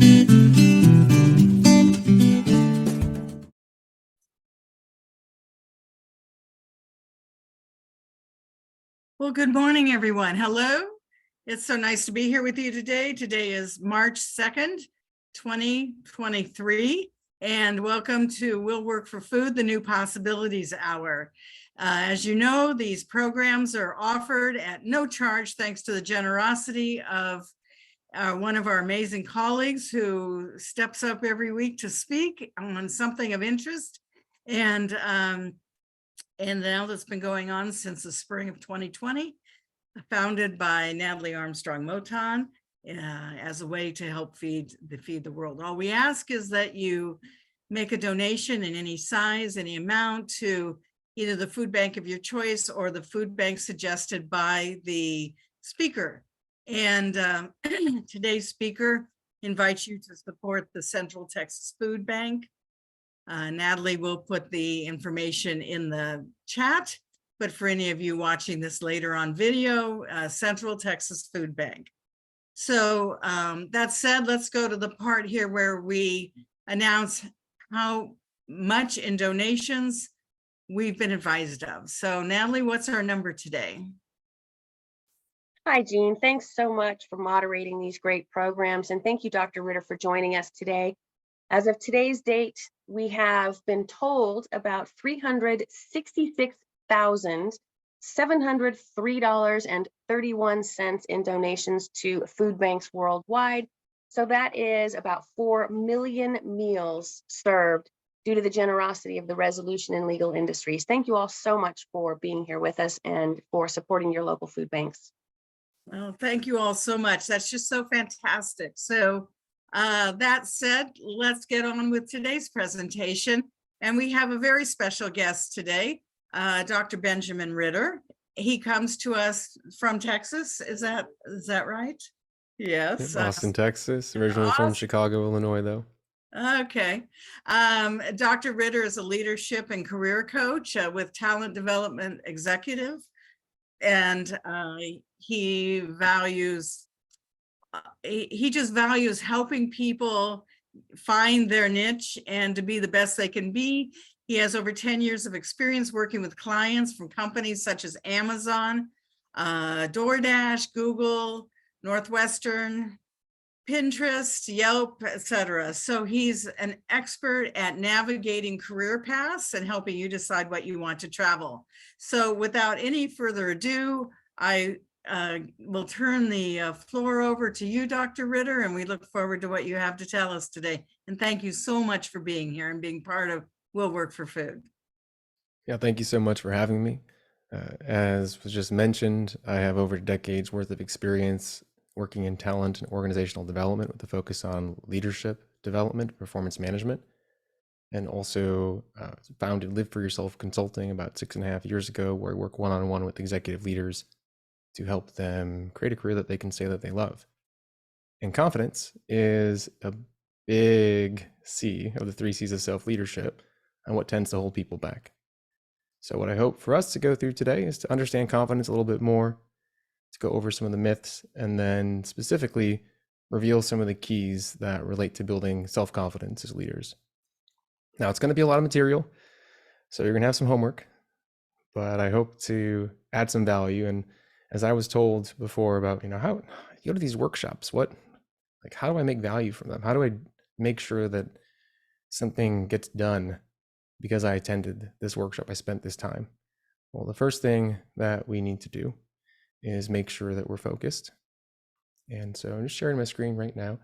Well, good morning, everyone. Hello. It's so nice to be here with you today. Today is March 2nd, 2023, and welcome to Will Work for Food, the New Possibilities Hour. As you know, these programs are offered at no charge thanks to the generosity of one of our amazing colleagues who steps up every week to speak on something of interest. And now that's been going on since the spring of 2020, founded by Natalie Armstrong-Motin as a way to help feed the world. All we ask is that you make a donation in any size, any amount to either the food bank of your choice or the food bank suggested by the speaker. And today's speaker invites you to support the Central Texas Food Bank. Natalie will put the information in the chat, but for any of you watching this later on video, Central Texas Food Bank. So that said, let's go to the part here where we announce how much in donations we've been advised of. So Natalie, what's our number today? Hi, Jean. Thanks so much for moderating these great programs. And thank you, Dr. Ritter, for joining us today. As of today's date, we have been told about $366,703.31 in donations to food banks worldwide. So that is about 4 million meals served due to the generosity of the resolution and legal industries. Thank you all so much for being here with us and for supporting your local food banks. Well, thank you all so much. That's just so fantastic. So that said, let's get on with today's presentation. And we have a very special guest today, Dr. Benjamin Ritter. He comes to us from Texas. Is that right? Yes. Austin, Texas, originally from Chicago, Illinois, though. Okay. Dr. Ritter is a leadership and career coach with Talent Development Executive. And he just values helping people find their niche and to be the best they can be. He has over 10 years of experience working with clients from companies such as Amazon, DoorDash, Google, Northwestern, Pinterest, Yelp, etc. So he's an expert at navigating career paths and helping you decide what you want to travel. So without any further ado, I will turn the floor over to you, Dr. Ritter, and we look forward to what you have to tell us today. And thank you so much for being here and being part of Will Work for Food. Yeah, thank you so much for having me. As was just mentioned, I have over decades worth of experience working in talent and organizational development with a focus on leadership development, performance management, and also founded Live for Yourself Consulting about 6.5 years ago, where I work one-on-one with executive leaders to help them create a career that they can say that they love. And confidence is a big C of the 3 C's of self-leadership and what tends to hold people back. So what I hope for us to go through today is to understand confidence a little bit more, to go over some of the myths, and then specifically reveal some of the keys that relate to building self-confidence as leaders. Now, it's going to be a lot of material, so you're going to have some homework, but I hope to add some value. And as I was told before about, how you go to these workshops, how do I make value from them? How do I make sure that something gets done because I attended this workshop, I spent this time? Well, the first thing that we need to do is make sure that we're focused. And so I'm just sharing my screen right now.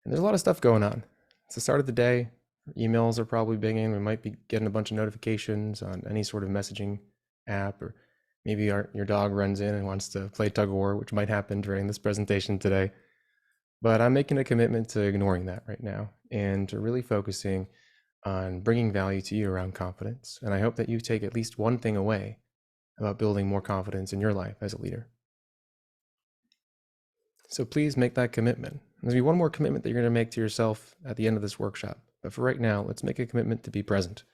And there's a lot of stuff going on. It's the start of the day. Emails are probably binging. We might be getting a bunch of notifications on any sort of messaging app, or maybe your dog runs in and wants to play tug of war, which might happen during this presentation today. But I'm making a commitment to ignoring that right now and to really focusing on bringing value to you around confidence. And I hope that you take at least one thing away about building more confidence in your life as a leader. So please make that commitment. There's going to be one more commitment that you're going to make to yourself at the end of this workshop. But for right now, let's make a commitment to be present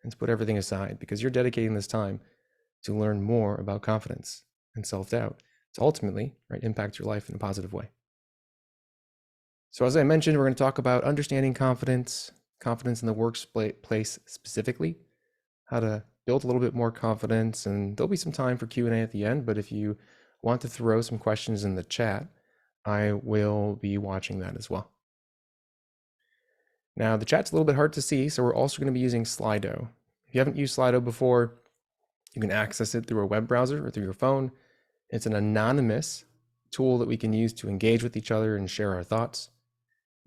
and to put everything aside, because you're dedicating this time to learn more about confidence and self-doubt to ultimately impact your life in a positive way. So as I mentioned, we're going to talk about understanding confidence, confidence in the workplace specifically, how to build a little bit more confidence, and there'll be some time for Q&A at the end, but if you want to throw some questions in the chat, I will be watching that as well. Now, the chat's a little bit hard to see, so we're also going to be using Slido. If you haven't used Slido before, you can access it through a web browser or through your phone. It's an anonymous tool that we can use to engage with each other and share our thoughts.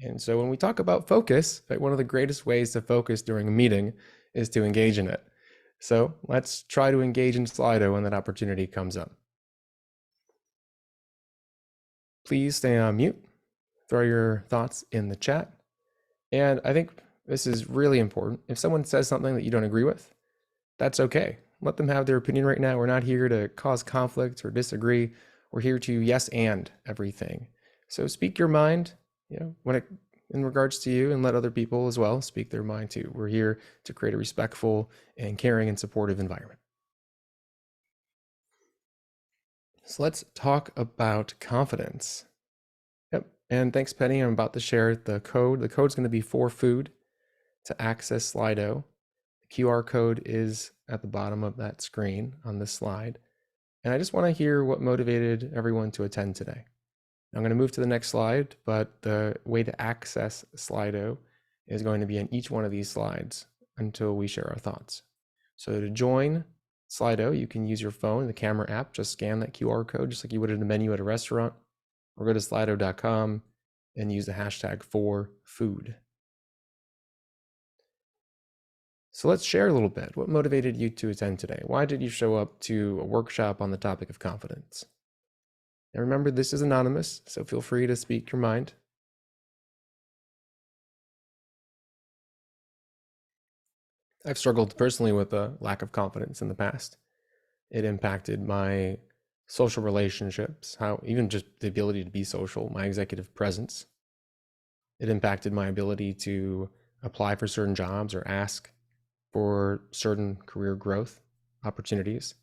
And so when we talk about focus, right, one of the greatest ways to focus during a meeting is to engage in it. So let's try to engage in Slido when that opportunity comes up. Please stay on mute, throw your thoughts in the chat. And I think this is really important. If someone says something that you don't agree with, that's okay. Let them have their opinion right now. We're not here to cause conflict or disagree. We're here to yes and everything. So speak your mind, in regards to you, and let other people as well speak their mind too. We're here to create a respectful and caring and supportive environment. So let's talk about confidence. Yep. And thanks, Penny. I'm about to share the code. The code's going to be for food to access Slido. The QR code is at the bottom of that screen on this slide. And I just want to hear what motivated everyone to attend today. I'm going to move to the next slide, but the way to access Slido is going to be in each one of these slides until we share our thoughts. So to join Slido, you can use your phone, the camera app, just scan that QR code, just like you would in a menu at a restaurant, or go to slido.com and use the hashtag #4food. So let's share a little bit. What motivated you to attend today? Why did you show up to a workshop on the topic of confidence? And remember, this is anonymous, so feel free to speak your mind. I've struggled personally with a lack of confidence in the past. It impacted my social relationships, even just the ability to be social, my executive presence. It impacted my ability to apply for certain jobs or ask for certain career growth opportunities.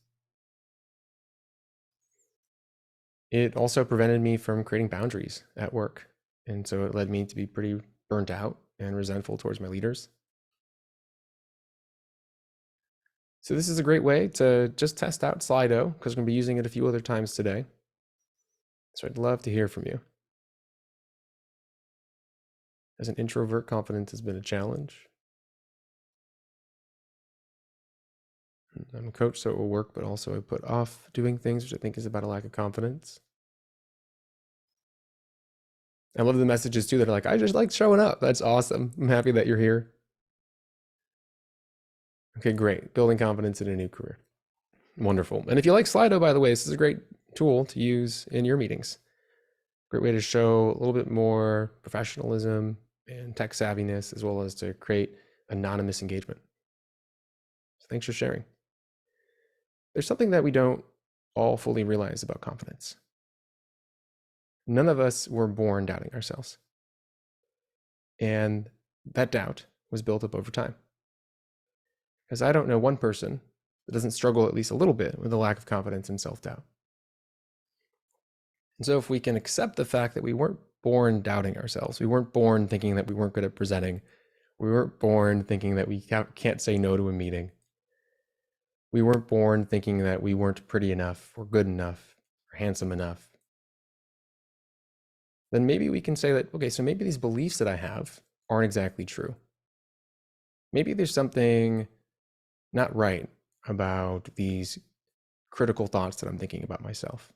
It also prevented me from creating boundaries at work. And so it led me to be pretty burnt out and resentful towards my leaders. So this is a great way to just test out Slido, because we're going to be using it a few other times today. So I'd love to hear from you. As an introvert, confidence has been a challenge. I'm a coach, so it will work, but also I put off doing things, which I think is about a lack of confidence. I love the messages too that are like, I just like showing up. That's awesome. I'm happy that you're here. Okay, great. Building confidence in a new career. Wonderful. And if you like Slido, by the way, this is a great tool to use in your meetings. Great way to show a little bit more professionalism and tech savviness, as well as to create anonymous engagement. So thanks for sharing. There's something that we don't all fully realize about confidence. None of us were born doubting ourselves. And that doubt was built up over time. Because I don't know one person that doesn't struggle at least a little bit with a lack of confidence and self-doubt. And so if we can accept the fact that we weren't born doubting ourselves, we weren't born thinking that we weren't good at presenting, we weren't born thinking that we can't say no to a meeting, we weren't born thinking that we weren't pretty enough or good enough or handsome enough, then maybe we can say that, okay, so maybe these beliefs that I have aren't exactly true. Maybe there's something not right about these critical thoughts that I'm thinking about myself.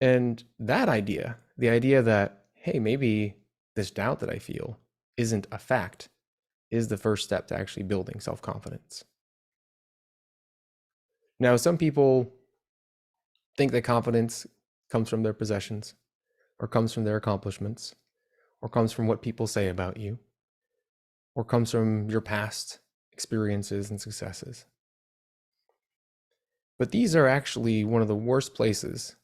And that idea, the idea that, hey, maybe this doubt that I feel isn't a fact, is the first step to actually building self-confidence. Now, some people think that confidence comes from their possessions, or comes from their accomplishments, or comes from what people say about you, or comes from your past experiences and successes. But these are actually one of the worst places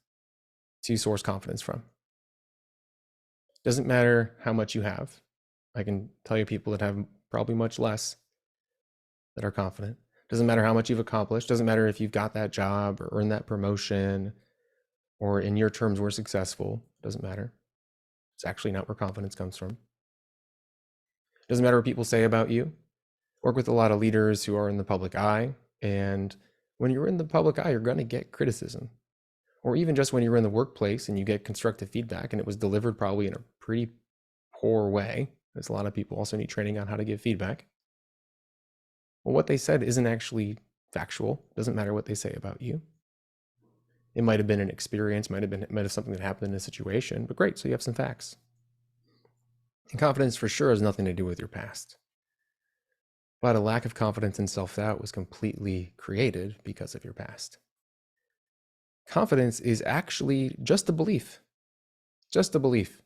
to source confidence from. Doesn't matter how much you have. I can tell you people that have probably much less that are confident. Doesn't matter how much you've accomplished. Doesn't matter if you've got that job or earned that promotion, or in your terms were successful. Doesn't matter. It's actually not where confidence comes from. It doesn't matter what people say about you. Work with a lot of leaders who are in the public eye. And when you're in the public eye, you're going to get criticism. Or even just when you're in the workplace and you get constructive feedback and it was delivered probably in a pretty poor way. There's a lot of people also need training on how to give feedback. Well, what they said isn't actually factual. It doesn't matter what they say about you. It might have been an experience, might have something that happened in a situation, but great, so you have some facts. And confidence for sure has nothing to do with your past. But a lack of confidence and self-doubt was completely created because of your past. Confidence is actually just a belief. Just a belief.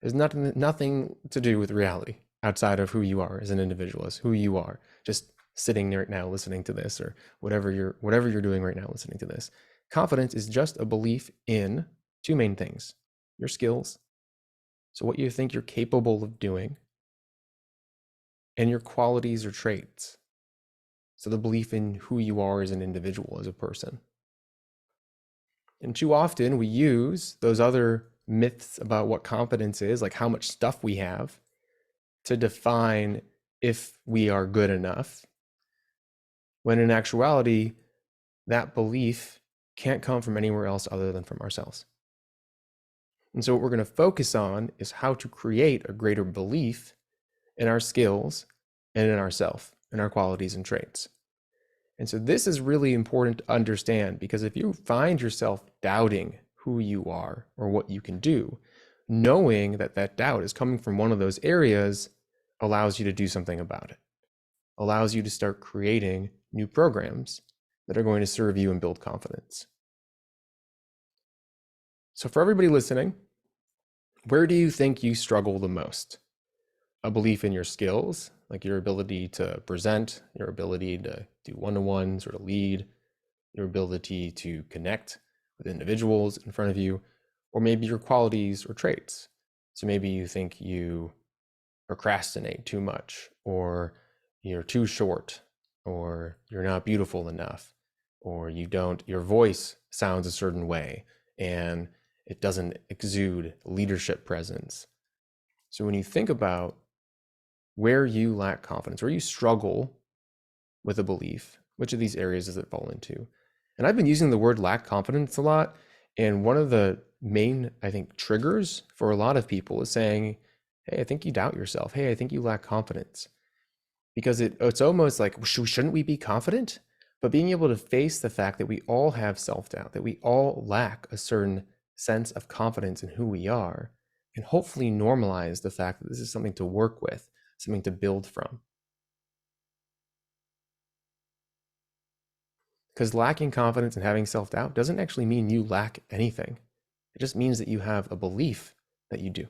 There's nothing to do with reality outside of who you are as an individual, as who you are, just sitting right now listening to this, or whatever you're doing right now listening to this. Confidence is just a belief in two main things: your skills, so what you think you're capable of doing, and your qualities or traits, so the belief in who you are as an individual, as a person. And too often we use those other myths about what confidence is, like how much stuff we have, to define if we are good enough, when in actuality, that belief can't come from anywhere else other than from ourselves. And so what we're going to focus on is how to create a greater belief in our skills and in ourself, in our qualities and traits. And so this is really important to understand, because if you find yourself doubting who you are or what you can do, knowing that that doubt is coming from one of those areas allows you to do something about it, allows you to start creating new programs that are going to serve you and build confidence. So for everybody listening, where do you think you struggle the most? A belief in your skills, like your ability to present, your ability to do one-to-ones or to lead, your ability to connect with individuals in front of you, or maybe your qualities or traits. So maybe you think you procrastinate too much, or you're too short, or you're not beautiful enough, or your voice sounds a certain way and it doesn't exude leadership presence. So when you think about where you lack confidence, where you struggle with a belief, which of these areas does it fall into? And I've been using the word lack confidence a lot. And one of the main, I think, triggers for a lot of people is saying, hey, I think you doubt yourself. Hey, I think you lack confidence. Because it's almost like, shouldn't we be confident? But being able to face the fact that we all have self-doubt, that we all lack a certain sense of confidence in who we are, and hopefully normalize the fact that this is something to work with, something to build from. Because lacking confidence and having self-doubt doesn't actually mean you lack anything. It just means that you have a belief that you do.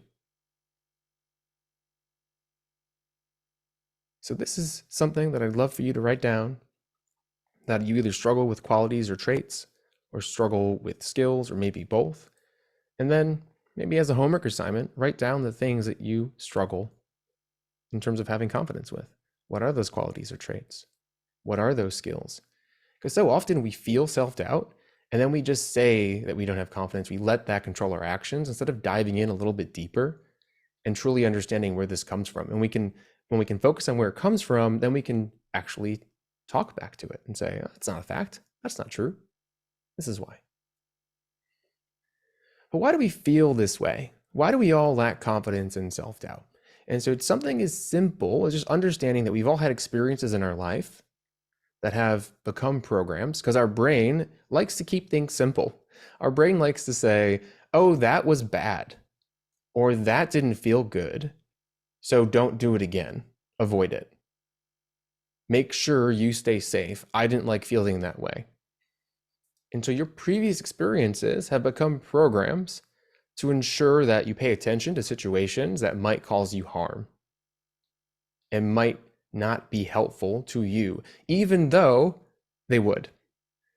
So this is something that I'd love for you to write down, that you either struggle with qualities or traits, or struggle with skills, or maybe both. And then maybe as a homework assignment, write down the things that you struggle in terms of having confidence with. What are those qualities or traits? What are those skills? Because so often we feel self-doubt and then we just say that we don't have confidence. We let that control our actions instead of diving in a little bit deeper and truly understanding where this comes from. And when we can focus on where it comes from, then we can actually talk back to it and say, oh, that's not a fact. That's not true. This is why. But why do we feel this way? Why do we all lack confidence and self-doubt? And so it's something as simple as just understanding that we've all had experiences in our life that have become programs, because our brain likes to keep things simple. Our brain likes to say, oh, that was bad, or that didn't feel good, so don't do it again. Avoid it. Make sure you stay safe. I didn't like feeling that way. And so your previous experiences have become programs to ensure that you pay attention to situations that might cause you harm and might not be helpful to you, even though they would.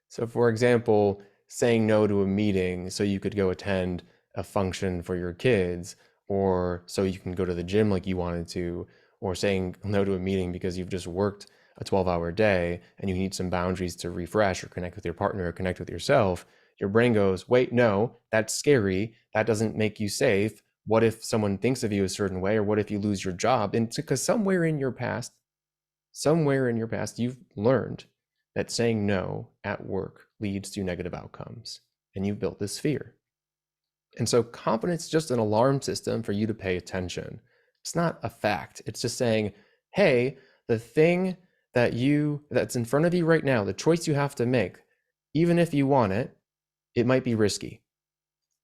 So for example, saying no to a meeting so you could go attend a function for your kids, or so you can go to the gym like you wanted to, or saying no to a meeting because you've just worked a 12-hour day and you need some boundaries to refresh or connect with your partner or connect with yourself. Your brain goes, wait, no, that's scary. That doesn't make you safe. What if someone thinks of you a certain way, or what if you lose your job? And because somewhere in your past, you've learned that saying no at work leads to negative outcomes, and you've built this fear. And so confidence is just an alarm system for you to pay attention. It's not a fact. It's just saying, hey, the thing that's in front of you right now, the choice you have to make, even if you want it, it might be risky.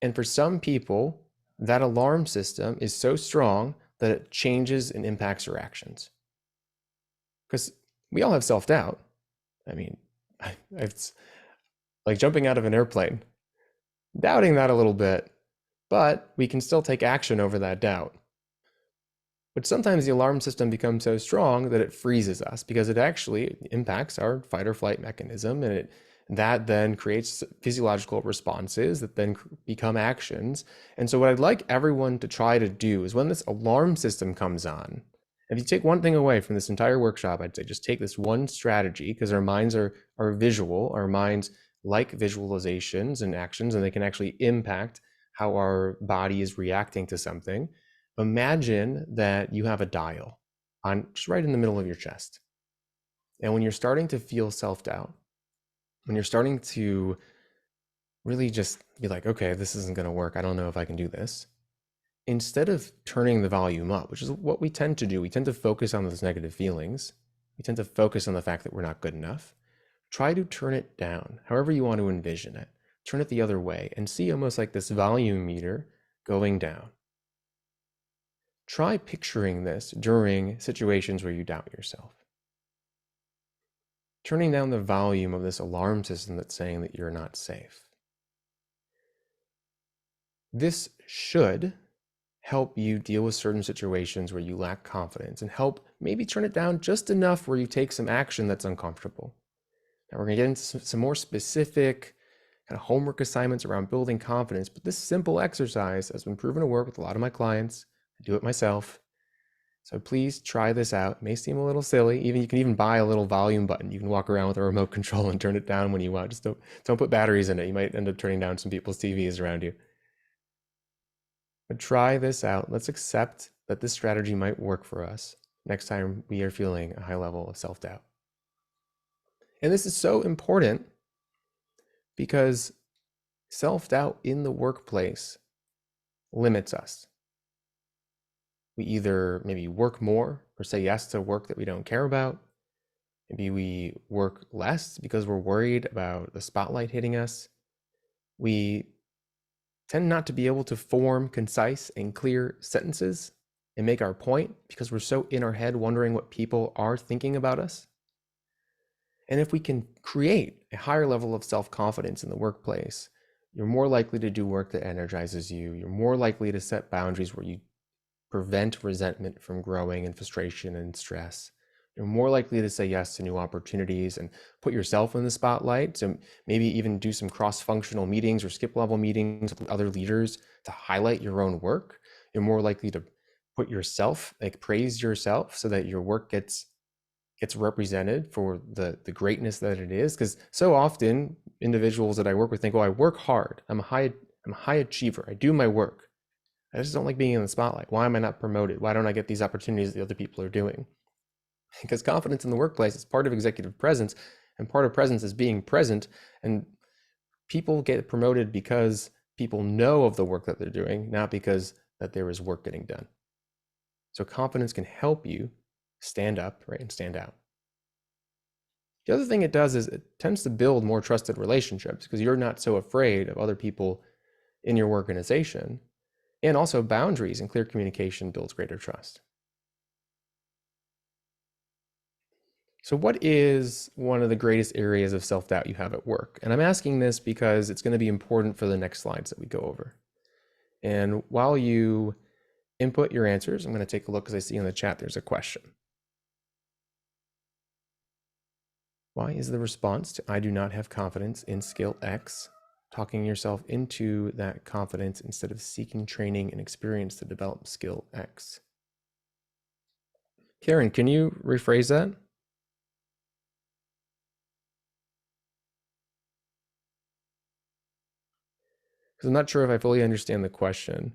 And for some people, that alarm system is so strong that it changes and impacts your actions. Because we all have self-doubt. I mean, it's like jumping out of an airplane, doubting that a little bit, but we can still take action over that doubt. But sometimes the alarm system becomes so strong that it freezes us because it actually impacts our fight or flight mechanism, and that then creates physiological responses that then become actions. And so what I'd like everyone to try to do is when this alarm system comes on, if you take one thing away from this entire workshop, I'd say just take this one strategy, because our minds are visual. Our minds like visualizations and actions, and they can actually impact how our body is reacting to something. Imagine that you have a dial on just right in the middle of your chest. And when you're starting to feel self-doubt, when you're starting to really just be like, okay, this isn't going to work, I don't know if I can do this, instead of turning the volume up, which is what we tend to do, we tend to focus on those negative feelings. We tend to focus on the fact that we're not good enough. Try to turn it down, however you want to envision it. Turn it the other way and see almost like this volume meter going down. Try picturing this during situations where you doubt yourself. Turning down the volume of this alarm system that's saying that you're not safe. This should help you deal with certain situations where you lack confidence, and help maybe turn it down just enough where you take some action that's uncomfortable. Now we're going to get into some more specific kind of homework assignments around building confidence, but this simple exercise has been proven to work with a lot of my clients. I do it myself. So please try this out. It may seem a little silly. You can even buy a little volume button. You can walk around with a remote control and turn it down when you want. Just don't put batteries in it. You might end up turning down some people's TVs around you. But try this out. Let's accept that this strategy might work for us next time we are feeling a high level of self-doubt. And this is so important because self-doubt in the workplace limits us. We either maybe work more or say yes to work that we don't care about. Maybe we work less because we're worried about the spotlight hitting us. We tend not to be able to form concise and clear sentences and make our point because we're so in our head wondering what people are thinking about us. And if we can create a higher level of self-confidence in the workplace, you're more likely to do work that energizes you. You're more likely to set boundaries where you prevent resentment from growing and frustration and stress. You're more likely to say yes to new opportunities and put yourself in the spotlight. So maybe even do some cross-functional meetings or skip level meetings with other leaders to highlight your own work. You're more likely to put yourself, like praise yourself so that your work gets represented for the greatness that it is. Because so often individuals that I work with think, oh, I work hard. I'm a high achiever. I do my work. I just don't like being in the spotlight. Why am I not promoted? Why don't I get these opportunities that the other people are doing? Because confidence in the workplace is part of executive presence, and part of presence is being present. And people get promoted because people know of the work that they're doing, not because that there is work getting done. So confidence can help you stand up, right, and stand out. The other thing it does is it tends to build more trusted relationships because you're not so afraid of other people in your organization. And also boundaries and clear communication builds greater trust. So what is one of the greatest areas of self-doubt you have at work? And I'm asking this because it's going to be important for the next slides that we go over. And while you input your answers, I'm going to take a look because I see in the chat there's a question. Why is the response to I do not have confidence in skill X talking yourself into that confidence instead of seeking training and experience to develop skill X? Karen, can you rephrase that? Because I'm not sure if I fully understand the question.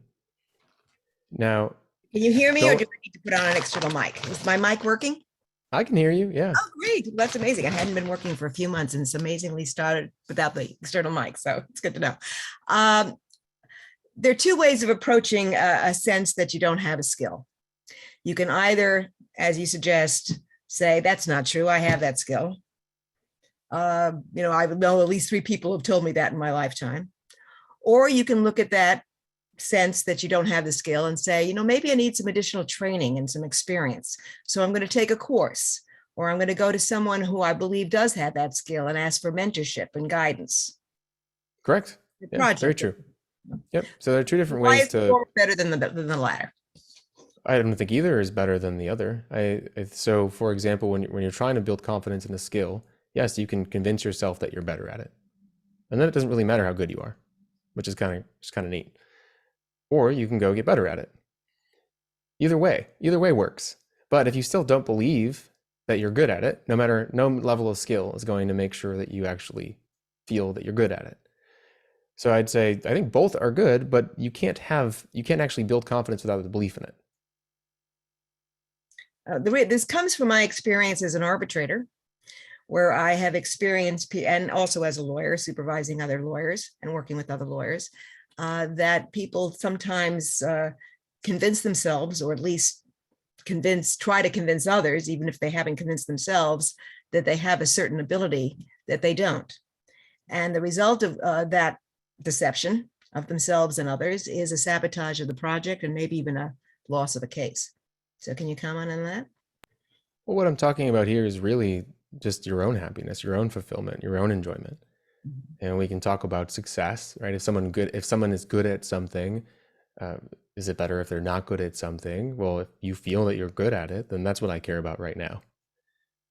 Now, Can you hear me or don't, do I need to put on an external mic? Is my mic working? I can hear you. Yeah. Oh, great. That's amazing. I hadn't been working for a few months and it's amazingly started without the external mic. So it's good to know. Um, there are two ways of approaching a sense that you don't have a skill. You can either, as you suggest, say, that's not true. I have that skill. I know at least 3 people have told me that in my lifetime. Or you can look at that sense that you don't have the skill and say, maybe I need some additional training and some experience. So I'm going to take a course, or I'm going to go to someone who I believe does have that skill and ask for mentorship and guidance. Correct. Yeah, very true. Yep. So there are 2 different Why ways is the to. former better than the latter? I don't think either is better than the other. So, for example, when you're trying to build confidence in a skill, yes, you can convince yourself that you're better at it, and then it doesn't really matter how good you are, which is kind of neat. Or you can go get better at it. Either way works. But if you still don't believe that you're good at it, no level of skill is going to make sure that you actually feel that you're good at it. So I'd say I think both are good, but you can't actually build confidence without the belief in it. This comes from my experience as an arbitrator, where I have experienced, and also as a lawyer, supervising other lawyers and working with other lawyers, that people sometimes convince themselves, or at least try to convince others, even if they haven't convinced themselves, that they have a certain ability that they don't. And the result of that deception of themselves and others is a sabotage of the project and maybe even a loss of a case. So can you comment on that? Well, what I'm talking about here is really just your own happiness, your own fulfillment, your own enjoyment. And we can talk about success, right? If someone is good at something, is it better if they're not good at something? Well, if you feel that you're good at it, then that's what I care about right now.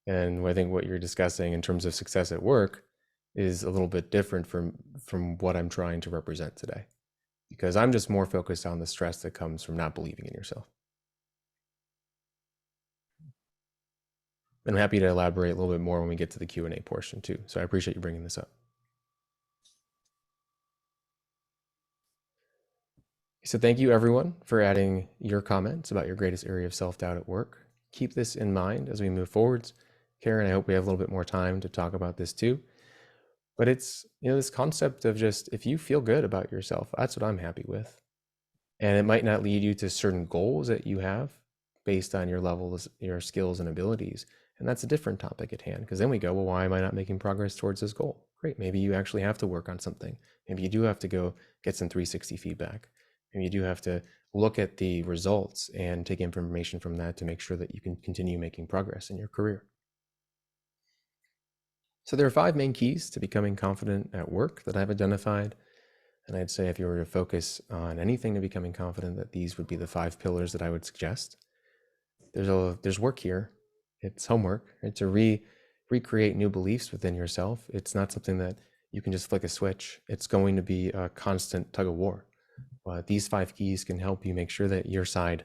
And I think what you're discussing in terms of success at work is a little bit different from what I'm trying to represent today, because I'm just more focused on the stress that comes from not believing in yourself. And I'm happy to elaborate a little bit more when we get to the Q&A portion too. So I appreciate you bringing this up. So thank you everyone for adding your comments about your greatest area of self-doubt at work. Keep this in mind as we move forwards. Karen, I hope we have a little bit more time to talk about this too. But it's, this concept of just, if you feel good about yourself, that's what I'm happy with. And it might not lead you to certain goals that you have based on your levels, your skills and abilities. And that's a different topic at hand, because then we go, well, why am I not making progress towards this goal? Great. Maybe you actually have to work on something. Maybe you do have to go get some 360 feedback. Maybe you do have to look at the results and take information from that to make sure that you can continue making progress in your career. So there are 5 main keys to becoming confident at work that I've identified. And I'd say if you were to focus on anything to becoming confident, that these would be the 5 pillars that I would suggest. There's work here. It's homework, right? To recreate new beliefs within yourself. It's not something that you can just flick a switch. It's going to be a constant tug of war. These 5 keys can help you make sure that your side,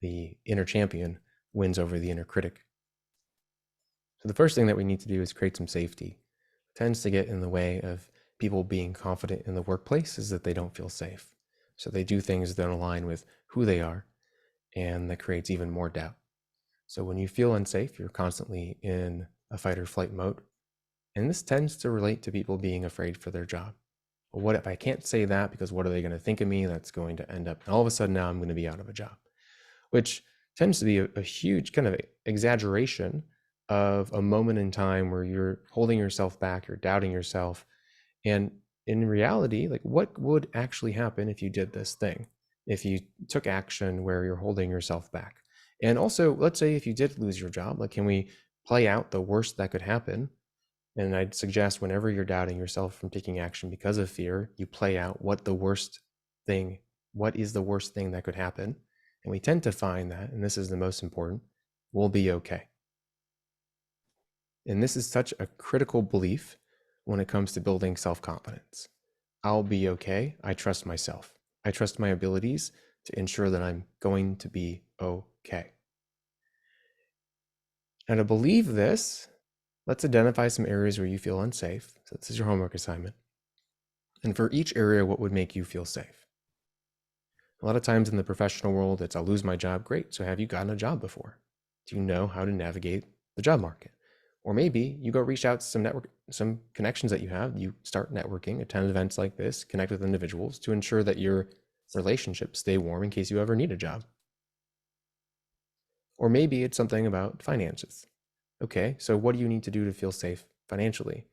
the inner champion, wins over the inner critic. So the first thing that we need to do is create some safety. It tends to get in the way of people being confident in the workplace is that they don't feel safe. So they do things that don't align with who they are, and that creates even more doubt. So when you feel unsafe, you're constantly in a fight or flight mode. And this tends to relate to people being afraid for their job. Well, what if I can't say that because what are they going to think of me? That's going to end up, and all of a sudden now I'm going to be out of a job, which tends to be a huge kind of exaggeration of a moment in time where you're holding yourself back, you're doubting yourself. And in reality, like, what would actually happen if you did this thing? If you took action where you're holding yourself back? And also, let's say if you did lose your job, like, can we play out the worst that could happen? And I'd suggest whenever you're doubting yourself from taking action because of fear, you play out what is the worst thing that could happen. And we tend to find that, and this is the most important, we'll be okay. And this is such a critical belief when it comes to building self-confidence. I'll be okay. I trust myself. I trust my abilities to ensure that I'm going to be okay. Now, to believe this, let's identify some areas where you feel unsafe. So this is your homework assignment. And for each area, what would make you feel safe? A lot of times in the professional world, it's I'll lose my job. Great. So have you gotten a job before? Do you know how to navigate the job market? Or maybe you go reach out to some connections that you have. You start networking, attend events like this, connect with individuals to ensure that your relationships stay warm in case you ever need a job. Or maybe it's something about finances. Okay, so what do you need to do to feel safe financially?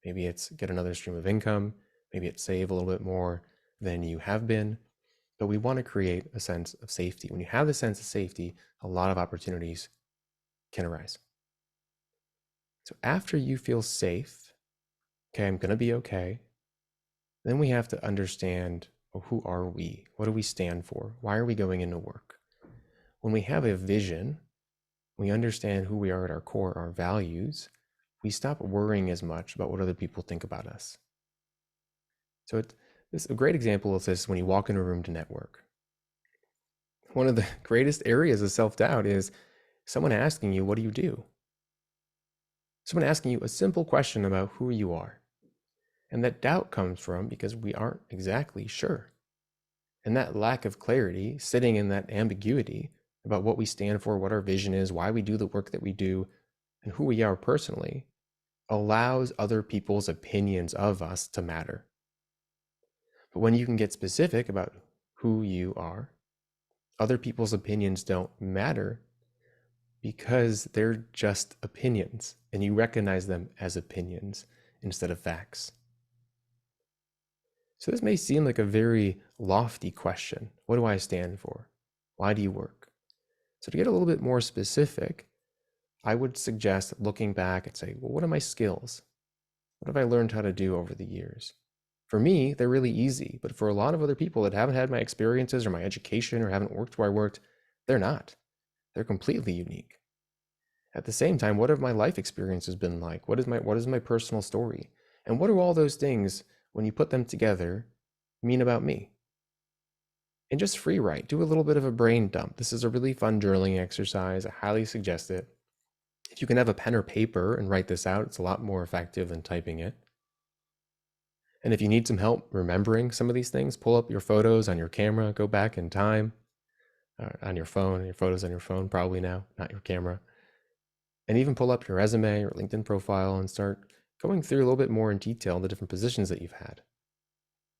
Maybe it's get another stream of income. Maybe it's save a little bit more than you have been. But we want to create a sense of safety. When you have the sense of safety, a lot of opportunities can arise. So after you feel safe, okay, I'm going to be okay, then we have to understand, well, who are we? What do we stand for? Why are we going into work? When we have a vision, we understand who we are at our core, our values, we stop worrying as much about what other people think about us. So a great example of this is when you walk in a room to network. One of the greatest areas of self-doubt is someone asking you, what do you do? Someone asking you a simple question about who you are. And that doubt comes from because we aren't exactly sure. And that lack of clarity, sitting in that ambiguity about what we stand for, what our vision is, why we do the work that we do, and who we are personally, allows other people's opinions of us to matter. But when you can get specific about who you are, other people's opinions don't matter because they're just opinions, and you recognize them as opinions instead of facts. So this may seem like a very lofty question. What do I stand for? Why do you work? So to get a little bit more specific, I would suggest looking back and say, well, what are my skills? What have I learned how to do over the years? For me, they're really easy, but for a lot of other people that haven't had my experiences or my education or haven't worked where I worked, they're not. They're completely unique. At the same time, what have my life experiences been like? What is my personal story? And what do all those things, when you put them together, mean about me? And just free write, do a little bit of a brain dump. This is a really fun journaling exercise. I highly suggest it. If you can have a pen or paper and write this out, it's a lot more effective than typing it. And if you need some help remembering some of these things, pull up your photos on your camera, go back in time on your phone, your photos on your phone probably now, not your camera. And even pull up your resume or LinkedIn profile and start going through a little bit more in detail the different positions that you've had.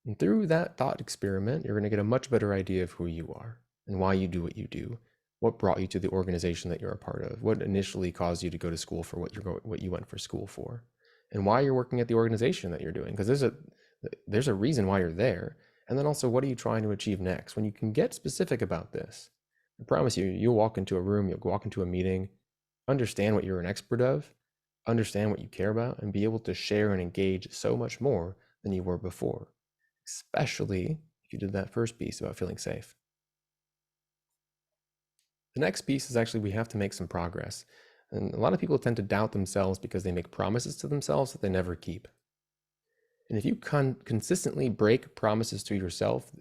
And through that thought experiment, you're going to get a much better idea of who you are and why you do what you do, what brought you to the organization that you're a part of, what initially caused you to go to school for what you went for school for, and why you're working at the organization that you're doing, because there's a reason why you're there. And then also, what are you trying to achieve next? When you can get specific about this, I promise you, you'll walk into a room, you'll walk into a meeting, understand what you're an expert of, understand what you care about, and be able to share and engage so much more than you were before, especially if you did that first piece about feeling safe. The next piece is actually we have to make some progress. And a lot of people tend to doubt themselves because they make promises to themselves that they never keep. And if you consistently break promises to yourself,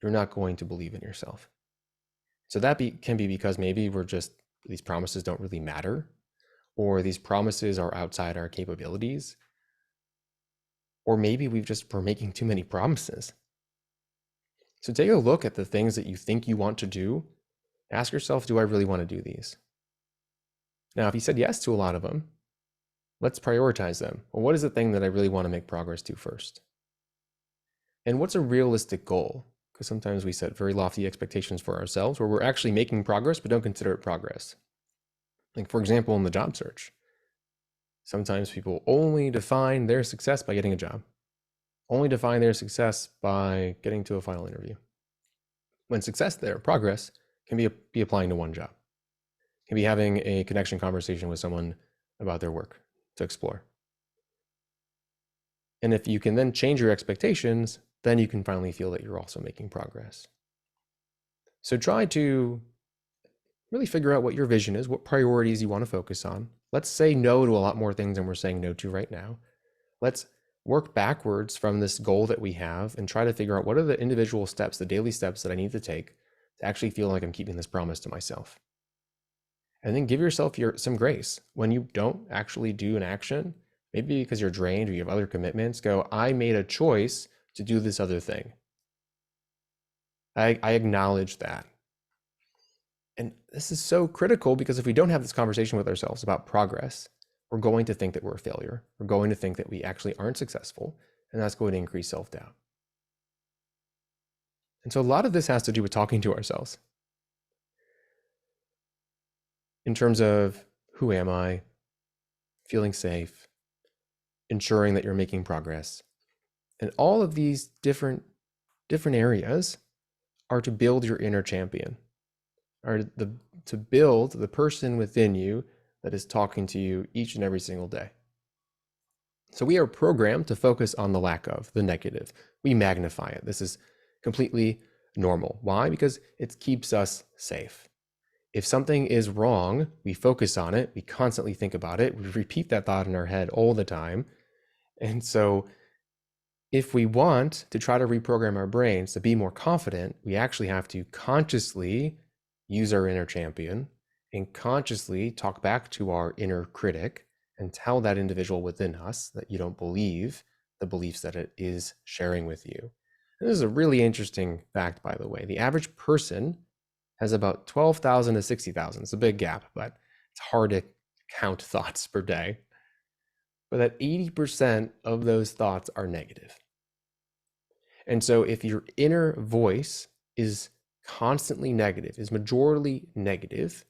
you're not going to believe in yourself. So that can be because maybe these promises don't really matter, or these promises are outside our capabilities, or maybe we're making too many promises. So take a look at the things that you think you want to do. Ask yourself, do I really want to do these? Now, if you said yes to a lot of them, let's prioritize them. Well, what is the thing that I really want to make progress to first? And what's a realistic goal? Because sometimes we set very lofty expectations for ourselves where we're actually making progress, but don't consider it progress. Like, for example, in the job search, sometimes people only define their success by getting a job, only define their success by getting to a final interview. When success there, progress, can be applying to one job, can be having a connection conversation with someone about their work to explore. And if you can then change your expectations, then you can finally feel that you're also making progress. So try to really figure out what your vision is, what priorities you want to focus on. Let's say no to a lot more things than we're saying no to right now. Let's work backwards from this goal that we have and try to figure out what are the individual steps, the daily steps that I need to take to actually feel like I'm keeping this promise to myself. And then give yourself some grace. When you don't actually do an action, maybe because you're drained or you have other commitments, go, I made a choice to do this other thing. I acknowledge that. And this is so critical because if we don't have this conversation with ourselves about progress, we're going to think that we're a failure. We're going to think that we actually aren't successful, and that's going to increase self-doubt. And so a lot of this has to do with talking to ourselves in terms of who am I, feeling safe, ensuring that you're making progress. And all of these different areas are to build your inner champion, are to build the person within you that is talking to you each and every single day. So we are programmed to focus on the lack of, the negative. We magnify it. This is completely normal. Why? Because it keeps us safe. If something is wrong, we focus on it. We constantly think about it. We repeat that thought in our head all the time. And so if we want to try to reprogram our brains to be more confident, we actually have to consciously use our inner champion and consciously talk back to our inner critic and tell that individual within us that you don't believe the beliefs that it is sharing with you. And this is a really interesting fact, by the way. The average person has about 12,000 to 60,000. It's a big gap, but it's hard to count thoughts per day. But that 80% of those thoughts are negative. And so if your inner voice is constantly negative, is majorly negative,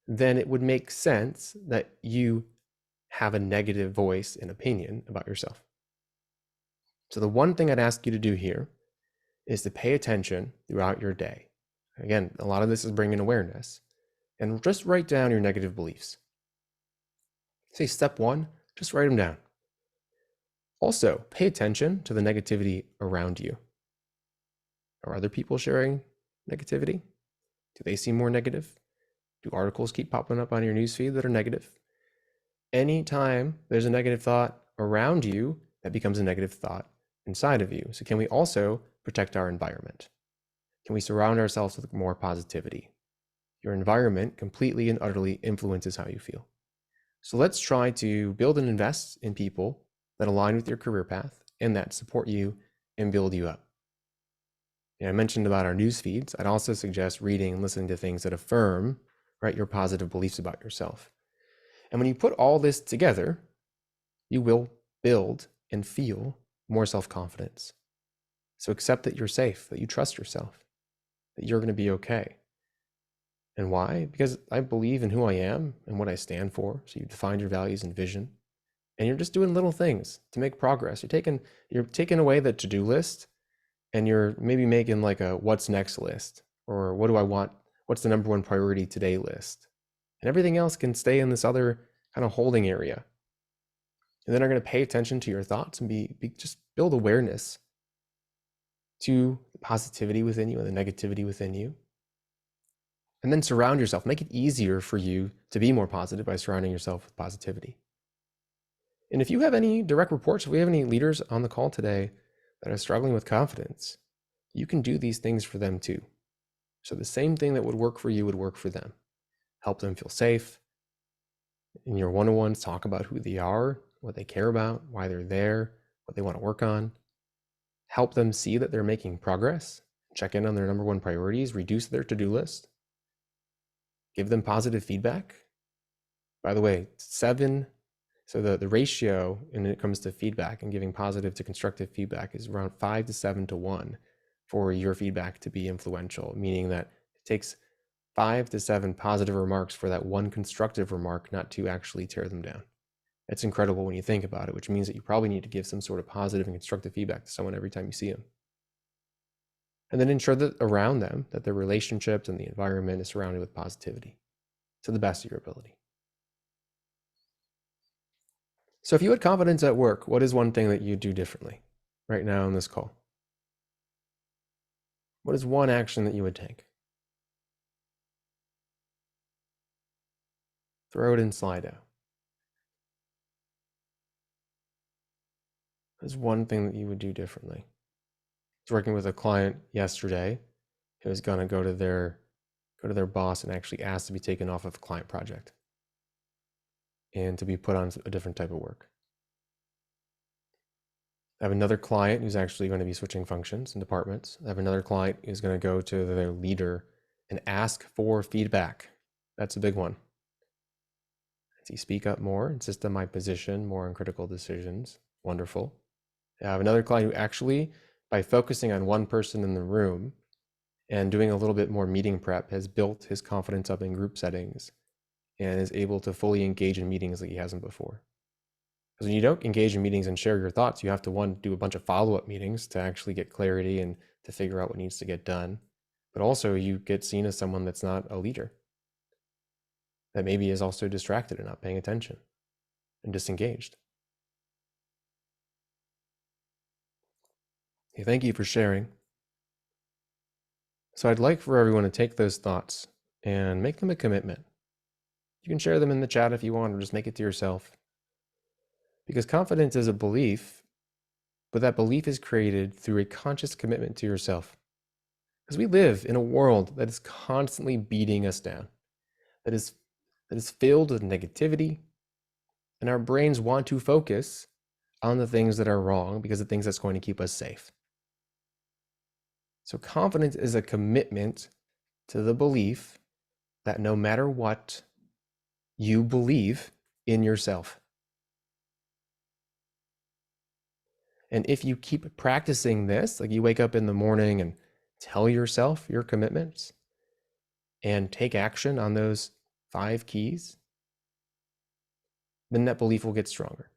then it would make sense that you have a negative voice and opinion about yourself. So the one thing I'd ask you to do here is to pay attention throughout your day. Again, a lot of this is bringing awareness, and just write down your negative beliefs. Say step one, just write them down. Also, pay attention to the negativity around you. Are other people sharing negativity? Do they seem more negative? Do articles keep popping up on your newsfeed that are negative? Anytime there's a negative thought around you, that becomes a negative thought inside of you. So can we also protect our environment? Can we surround ourselves with more positivity? Your environment completely and utterly influences how you feel. So let's try to build and invest in people that align with your career path and that support you and build you up. I mentioned about our news feeds. I'd also suggest reading and listening to things that affirm, right, your positive beliefs about yourself. And when you put all this together, you will build and feel more self-confidence. So accept that you're safe, that you trust yourself, that you're going to be okay. And why? Because I believe in who I am and what I stand for. So you define your values and vision, and you're just doing little things to make progress. You're taking away the to-do list, and you're maybe making like a what's next list, or what do I want? What's the number one priority today list? And everything else can stay in this other kind of holding area. And then are going to pay attention to your thoughts and just build awareness to the positivity within you and the negativity within you. And then surround yourself. Make it easier for you to be more positive by surrounding yourself with positivity. And if you have any direct reports, if we have any leaders on the call today that are struggling with confidence, you can do these things for them too. So the same thing that would work for you would work for them. Help them feel safe. In your one-on-ones, talk about who they are, what they care about, why they're there, what they want to work on. Help them see that they're making progress. Check in on their number one priorities, reduce their to-do list. Give them positive feedback. By the way, so the ratio when it comes to feedback and giving positive to constructive feedback is around 5 to 7 to 1 for your feedback to be influential, meaning that it takes 5 to 7 positive remarks for that one constructive remark not to actually tear them down. It's incredible when you think about it, which means that you probably need to give some sort of positive and constructive feedback to someone every time you see them. And then ensure that around them, that their relationships and the environment is surrounded with positivity to the best of your ability. So if you had confidence at work, what is one thing that you do differently right now on this call? What is one action that you would take? Throw it in Slido. There's one thing that you would do differently. I was working with a client yesterday who was going to go to their boss and actually ask to be taken off of a client project and to be put on a different type of work. I have another client who's actually going to be switching functions and departments. I have another client who's going to go to their leader and ask for feedback. That's a big one. See, speak up more, insist on my position more on critical decisions. Wonderful. I have another client who actually, by focusing on one person in the room and doing a little bit more meeting prep, has built his confidence up in group settings and is able to fully engage in meetings like he hasn't before. Because when you don't engage in meetings and share your thoughts, you have to, one, do a bunch of follow-up meetings to actually get clarity and to figure out what needs to get done. But also you get seen as someone that's not a leader, that maybe is also distracted and not paying attention and disengaged. Hey, thank you for sharing. So I'd like for everyone to take those thoughts and make them a commitment. You can share them in the chat if you want, or just make it to yourself. Because confidence is a belief, but that belief is created through a conscious commitment to yourself. Because we live in a world that is constantly beating us down, that is filled with negativity, and our brains want to focus on the things that are wrong because the things that's going to keep us safe. So confidence is a commitment to the belief that no matter what, you believe in yourself. And if you keep practicing this, like you wake up in the morning and tell yourself your commitments and take action on those 5 keys, then that belief will get stronger.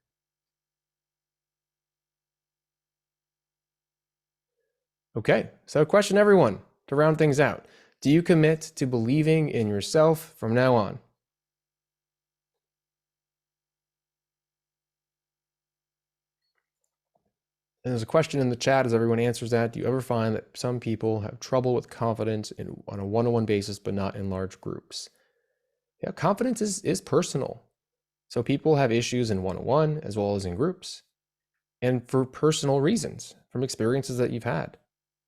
Okay, so question everyone to round things out. Do you commit to believing in yourself from now on? And there's a question in the chat as everyone answers that. Do you ever find that some people have trouble with confidence on a one-on-one basis, but not in large groups? Yeah, confidence is personal. So people have issues in one-on-one as well as in groups, and for personal reasons, from experiences that you've had.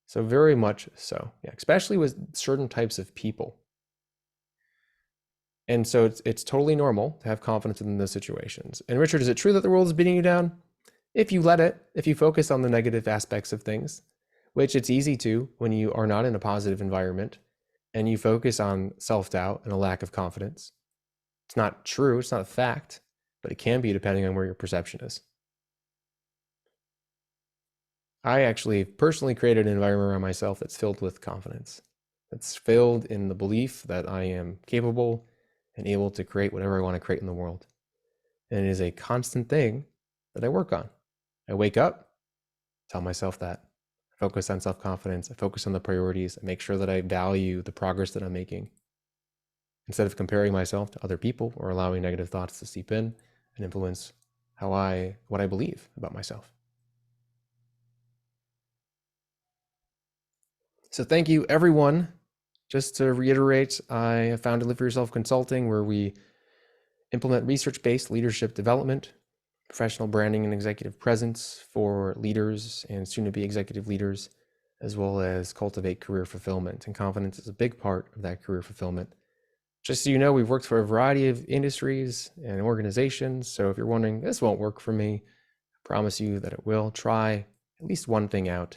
So very much so, yeah, especially with certain types of people. And so it's totally normal to have confidence in those situations. And Richard, is it true that the world is beating you down? If you let it, if you focus on the negative aspects of things, which it's easy to when you are not in a positive environment and you focus on self-doubt and a lack of confidence. It's not true, it's not a fact, but it can be depending on where your perception is. I actually personally created an environment around myself that's filled with confidence. That's filled in the belief that I am capable and able to create whatever I want to create in the world. And it is a constant thing that I work on. I wake up, tell myself that. I focus on self-confidence. I focus on the priorities. I make sure that I value the progress that I'm making. Instead of comparing myself to other people or allowing negative thoughts to seep in and influence what I believe about myself. So thank you, everyone. Just to reiterate, I have founded Live For Yourself Consulting, where we implement research-based leadership development, professional branding and executive presence for leaders and soon-to-be executive leaders, as well as cultivate career fulfillment. And confidence is a big part of that career fulfillment. Just so you know, we've worked for a variety of industries and organizations. So if you're wondering, this won't work for me, I promise you that it will. Try at least one thing out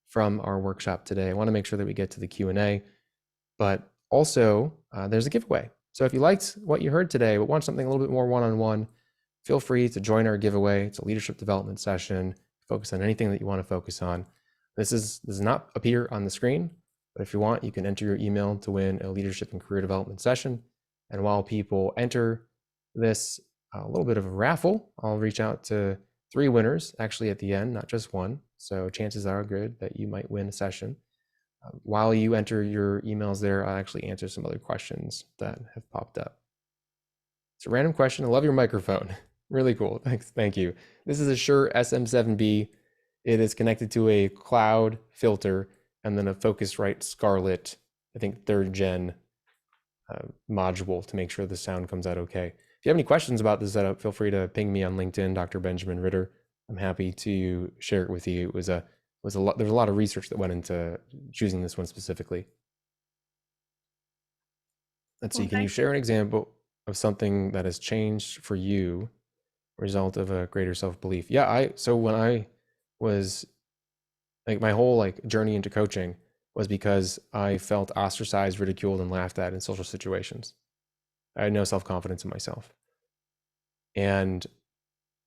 from our workshop today. I want to make sure that we get to the Q&A, but also there's a giveaway. So if you liked what you heard today, but want something a little bit more one-on-one, feel free to join our giveaway. It's a leadership development session. Focus on anything that you want to focus on. This does not appear on the screen, but if you want, you can enter your email to win a leadership and career development session. And while people enter this, a little bit of a raffle, I'll reach out to 3 winners actually at the end, not just one. So chances are good that you might win a session. While you enter your emails there, I'll actually answer some other questions that have popped up. It's a random question. I love your microphone. Really cool. Thanks. Thank you. This is a Shure SM7B. It is connected to a cloud filter and then a Focusrite Scarlett, I think 3rd gen module to make sure the sound comes out okay. If you have any questions about the setup, feel free to ping me on LinkedIn, Dr. Benjamin Ritter. I'm happy to share it with you. There's a lot of research that went into choosing this one specifically. Let's see, can you share an example of something that has changed for you, result of a greater self-belief? Yeah, so when I was like my whole like journey into coaching was because I felt ostracized, ridiculed, and laughed at in social situations. I had no self-confidence in myself. And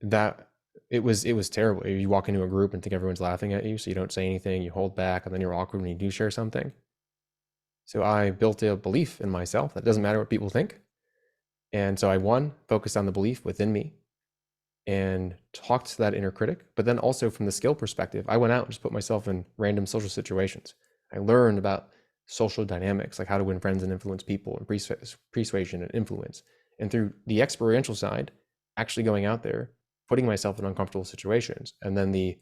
that it was terrible. You walk into a group and think everyone's laughing at you, so you don't say anything, you hold back, and then you're awkward when you do share something. So I built a belief in myself that it doesn't matter what people think. And so I focused on the belief within me and talked to that inner critic. But then also from the skill perspective, I went out and just put myself in random social situations. I learned about social dynamics, like how to win friends and influence people, and persuasion and influence. And through the experiential side, actually going out there, putting myself in uncomfortable situations, and then the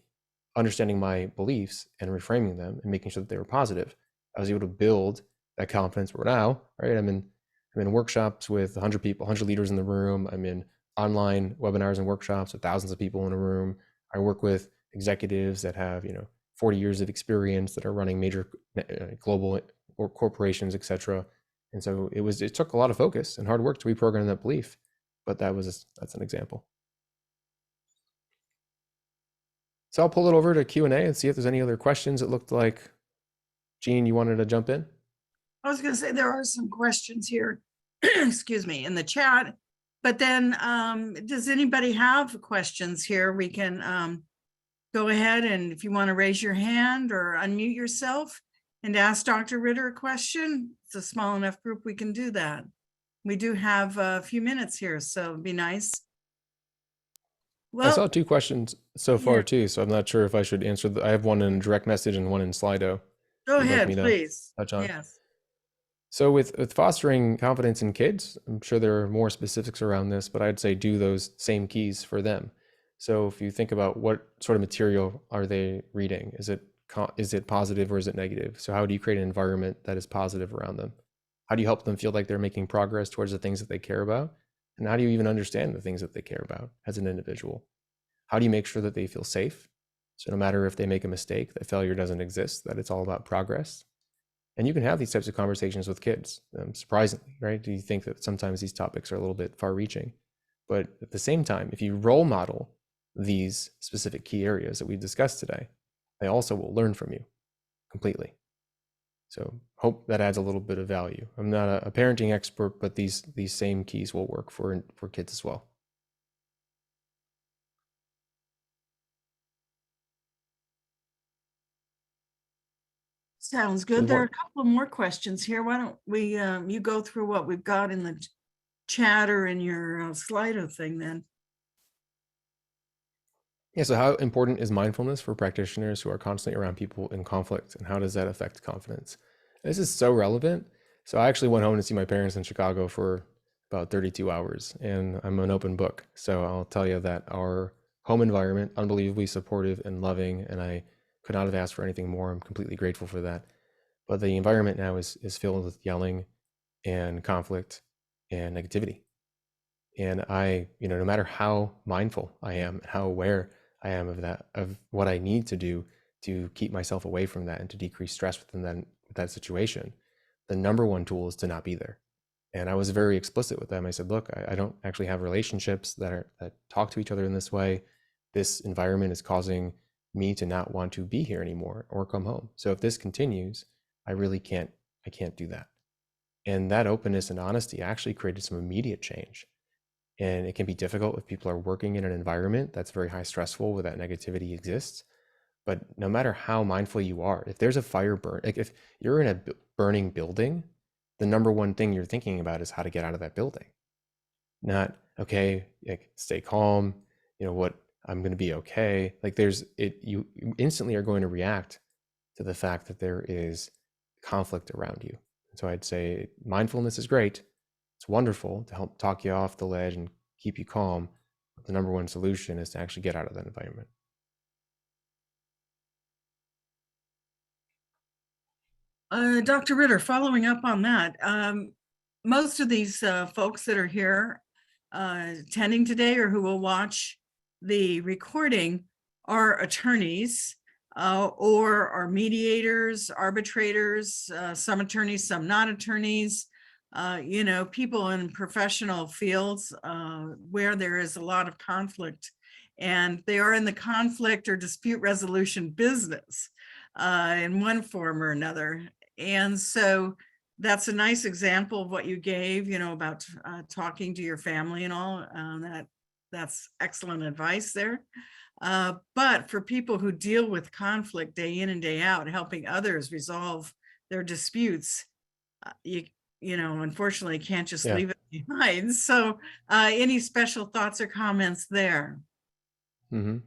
understanding my beliefs and reframing them and making sure that they were positive, I was able to build that confidence where now, right? I'm in workshops with 100 people, 100 leaders in the room. I'm in online webinars and workshops with thousands of people in a room. I work with executives that have, 40 years of experience that are running major global or corporations, etc. And so it took a lot of focus and hard work to reprogram that belief, but that's an example. So I'll pull it over to Q&A and see if there's any other questions. It looked like, Jean, you wanted to jump in? I was going to say there are some questions here, excuse me, in the chat. But then does anybody have questions here? We can go ahead, and if you want to raise your hand or unmute yourself and ask Dr. Ritter a question. It's a small enough group, we can do that. We do have a few minutes here, so it'd be nice. I saw Well, 2 questions so far yeah. too, so I'm not sure if I should answer. I have one in direct message and one in Slido. Go You'd like ahead, me to please. touch on? Yes. So with fostering confidence in kids, I'm sure there are more specifics around this, but I'd say do those same keys for them. So if you think about what sort of material are they reading, is it positive or is it negative? So how do you create an environment that is positive around them? How do you help them feel like they're making progress towards the things that they care about? And how do you even understand the things that they care about as an individual? How do you make sure that they feel safe? So no matter if they make a mistake, that failure doesn't exist, that it's all about progress. And you can have these types of conversations with kids, surprisingly, right? Do you think that sometimes these topics are a little bit far reaching? But at the same time, if you role model these specific key areas that we've discussed today, they also will learn from you completely. So hope that adds a little bit of value. I'm not a parenting expert, but these same keys will work for kids as well. Sounds good. There are a couple of more questions here. Why don't we, you go through what we've got in the chat or in your Slido thing then. Yeah, so how important is mindfulness for practitioners who are constantly around people in conflict, and how does that affect confidence? This is so relevant. So I actually went home to see my parents in Chicago for about 32 hours, and I'm an open book. So I'll tell you that our home environment, unbelievably supportive and loving, and I could not have asked for anything more. I'm completely grateful for that. But the environment now is filled with yelling and conflict and negativity. And I, no matter how mindful I am, how aware I am of that, of what I need to do to keep myself away from that and to decrease stress within that situation, the number one tool is to not be there. And I was very explicit with them. I said, look, I don't actually have relationships that talk to each other in this way. This environment is causing me to not want to be here anymore or come home. So if this continues, I can't do that. And that openness and honesty actually created some immediate change. And it can be difficult if people are working in an environment that's very high stressful where that negativity exists. But no matter how mindful you are, if there's a fire burn, like if you're in a burning building, the number one thing you're thinking about is how to get out of that building. Not, okay, like stay calm, what, I'm going to be okay. Like you instantly are going to react to the fact that there is conflict around you. So I'd say mindfulness is great. It's wonderful to help talk you off the ledge and keep you calm. But the number one solution is to actually get out of that environment. Dr. Ritter, following up on that, most of these folks that are here attending today or who will watch the recording are attorneys or are mediators, arbitrators, some attorneys, some not attorneys, people in professional fields where there is a lot of conflict. and they are in the conflict or dispute resolution business in one form or another. And so that's a nice example of what you gave, about talking to your family and all. That's excellent advice there. But for people who deal with conflict day in and day out, helping others resolve their disputes, unfortunately can't just leave it behind. So any special thoughts or comments there? Mm-hmm.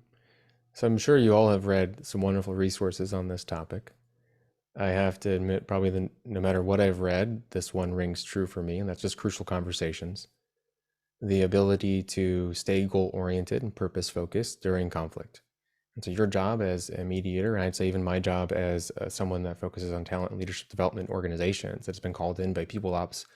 So I'm sure you all have read some wonderful resources on this topic. I have to admit, probably no matter what I've read, this one rings true for me, and that's just Crucial Conversations. The ability to stay goal-oriented and purpose-focused during conflict. And so your job as a mediator, and I'd say even my job as someone that focuses on talent and leadership development organizations that's been called in by People Ops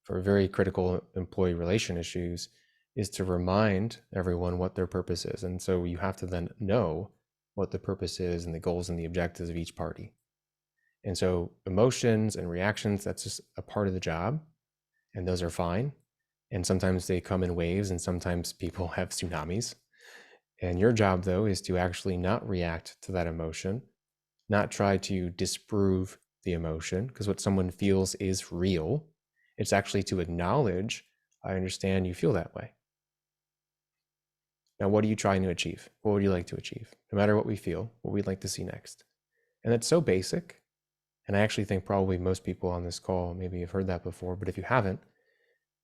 for very critical employee relation issues, is to remind everyone what their purpose is. And so you have to then know what the purpose is and the goals and the objectives of each party. And so emotions and reactions, that's just a part of the job, and those are fine. And sometimes they come in waves, and sometimes people have tsunamis. And your job, though, is to actually not react to that emotion, not try to disprove the emotion, because what someone feels is real. It's actually to acknowledge, I understand you feel that way. Now, what are you trying to achieve? What would you like to achieve? No matter what we feel, what we'd like to see next. And that's so basic. And I actually think probably most people on this call maybe have heard that before, but if you haven't,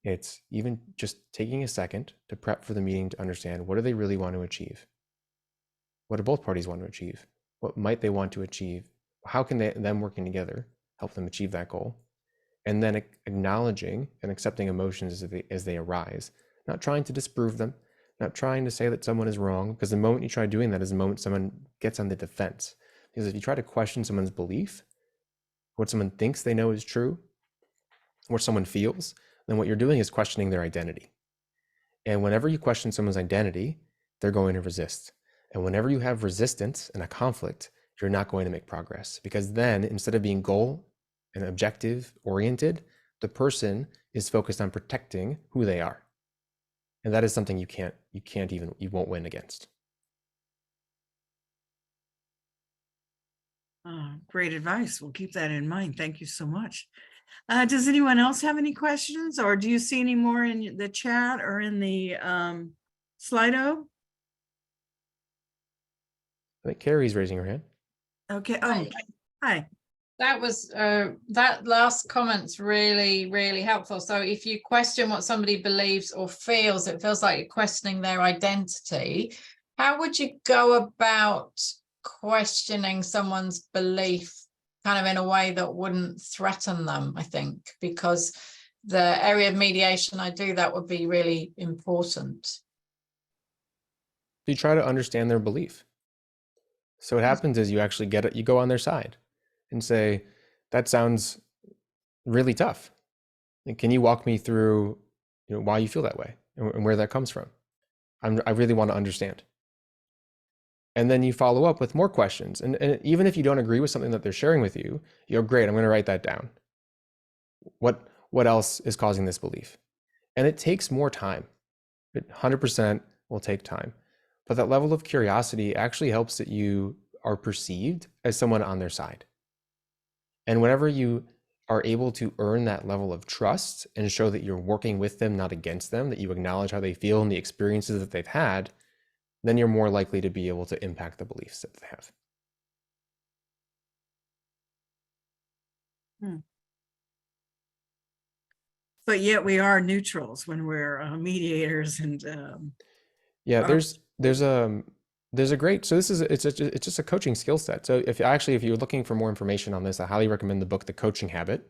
it's even just taking a second to prep for the meeting to understand, what do they really want to achieve? What do both parties want to achieve? What might they want to achieve? How can them working together help them achieve that goal? And then acknowledging and accepting emotions as they arise, not trying to disprove them, not trying to say that someone is wrong, because the moment you try doing that is the moment someone gets on the defense. Because if you try to question someone's belief, what someone thinks they know is true, what someone feels, then what you're doing is questioning their identity. And whenever you question someone's identity, they're going to resist. And whenever you have resistance in a conflict, you're not going to make progress, because then instead of being goal and objective oriented, the person is focused on protecting who they are. And that is something you won't win against. Great advice. We'll keep that in mind. Thank you so much. Does anyone else have any questions, or do you see any more in the chat or in the Slido? I think Carrie's raising her hand. Okay. Oh, hi. That was that last comment's really, really helpful. So if you question what somebody believes or feels, it feels like you're questioning their identity. How would you go about questioning someone's belief kind of in a way that wouldn't threaten them? I think, because the area of mediation I do, that would be really important. You try to understand their belief. So what happens is you actually get it, you go on their side and say, that sounds really tough. And can you walk me through, why you feel that way and where that comes from? I really want to understand. And then you follow up with more questions. And even if you don't agree with something that they're sharing with you, you go, great, I'm going to write that down. What else is causing this belief? And it takes more time. It 100% will take time. But that level of curiosity actually helps that you are perceived as someone on their side. And whenever you are able to earn that level of trust and show that you're working with them, not against them, that you acknowledge how they feel and the experiences that they've had, then you're more likely to be able to impact the beliefs that they have. But yet we are neutrals when we're mediators, and yeah, there's a great, so it's just a coaching skill set. So if you're looking for more information on this, I highly recommend the book The Coaching Habit.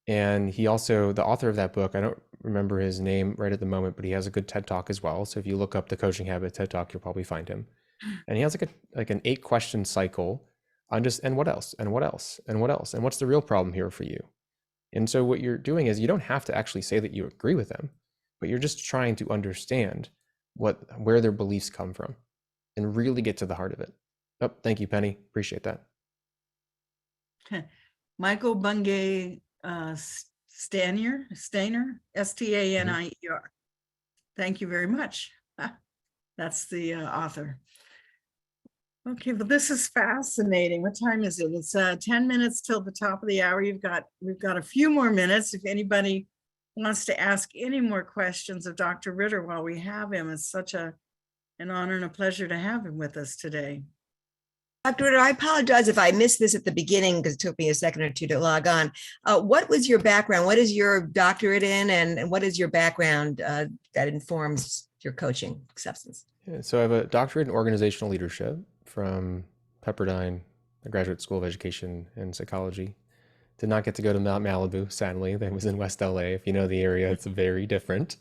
And he also, the author of that book, I don't remember his name right at the moment, but he has a good TED Talk as well. So if you look up The Coaching Habit TED Talk, you'll probably find him. And he has like an 8-question cycle on just, and what else, and what else, and what else, and what's the real problem here for you? And so what you're doing is you don't have to actually say that you agree with them, but you're just trying to understand where their beliefs come from and really get to the heart of it. Oh, thank you, Penny. Appreciate that. Michael Bungay Stainer, Stanier, Stanier. Thank you very much. That's the author. Okay, well, this is fascinating. What time is it? It's 10 minutes till the top of the hour. We've got a few more minutes. If anybody wants to ask any more questions of Dr. Ritter while we have him, it's such an honor and a pleasure to have him with us today. Dr. Ritter, I apologize if I missed this at the beginning because it took me a second or two to log on. What was your background? What is your doctorate in, and what is your background that informs your coaching substance? Yeah, so I have a doctorate in organizational leadership from Pepperdine, the Graduate School of Education and Psychology. Did not get to go to Mount Malibu, sadly. That was in West LA. If you know the area, it's very different.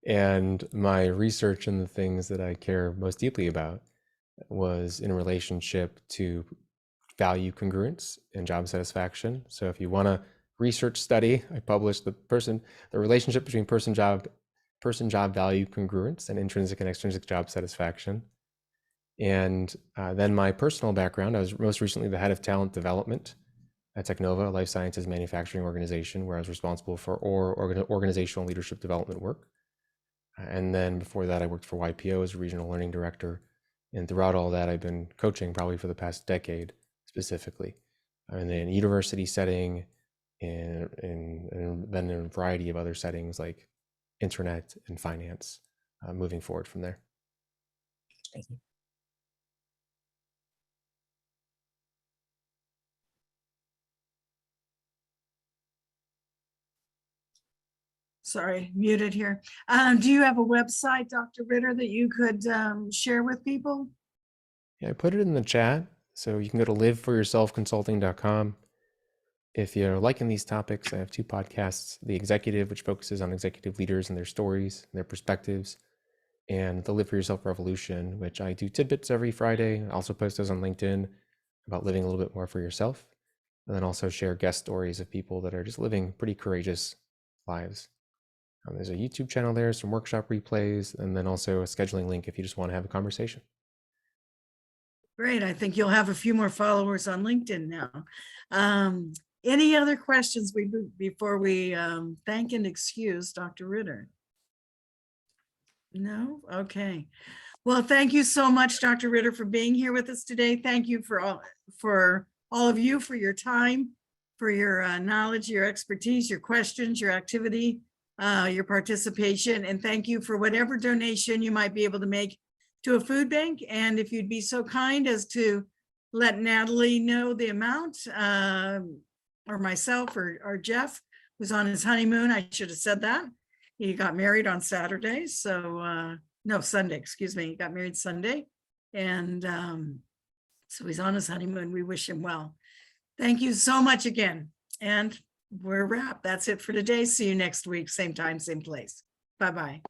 And my research and the things that I care most deeply about was in relationship to value congruence and job satisfaction. So if you want to research study, I published the relationship between person job value congruence and intrinsic and extrinsic job satisfaction. And then my personal background, I was most recently the head of talent development at Technova, a life sciences manufacturing organization, where I was responsible for organizational leadership development work. And then before that, I worked for YPO as a regional learning director. And throughout all that, I've been coaching probably for the past decade specifically, in a university setting, and then in a variety of other settings like internet and finance, moving forward from there. Thank you. Sorry, muted here. Do you have a website, Dr. Ritter, that you could share with people? Yeah, I put it in the chat. So you can go to liveforyourselfconsulting.com. If you're liking these topics, I have 2 podcasts, The Executive, which focuses on executive leaders and their stories, and their perspectives, and The Live for Yourself Revolution, which I do tidbits every Friday. I also post those on LinkedIn about living a little bit more for yourself, and then also share guest stories of people that are just living pretty courageous lives. There's a YouTube channel there, some workshop replays, and then also a scheduling link if you just want to have a conversation. Great. I think you'll have a few more followers on LinkedIn now. Any other questions before we thank and excuse Dr. Ritter? No? Okay. Well, thank you so much, Dr. Ritter, for being here with us today. Thank you for all of you for your time, for your knowledge, your expertise, your questions, your activity, your participation, and thank you for whatever donation you might be able to make to a food bank. And if you'd be so kind as to let Natalie know the amount, or myself or Jeff, who's on his honeymoon. I should have said that. He got married on Saturday. So no, Sunday, excuse me. He got married Sunday. And so he's on his honeymoon. We wish him well. Thank you so much again. And we're wrapped. That's it for today. See you next week. Same time, same place. Bye-bye.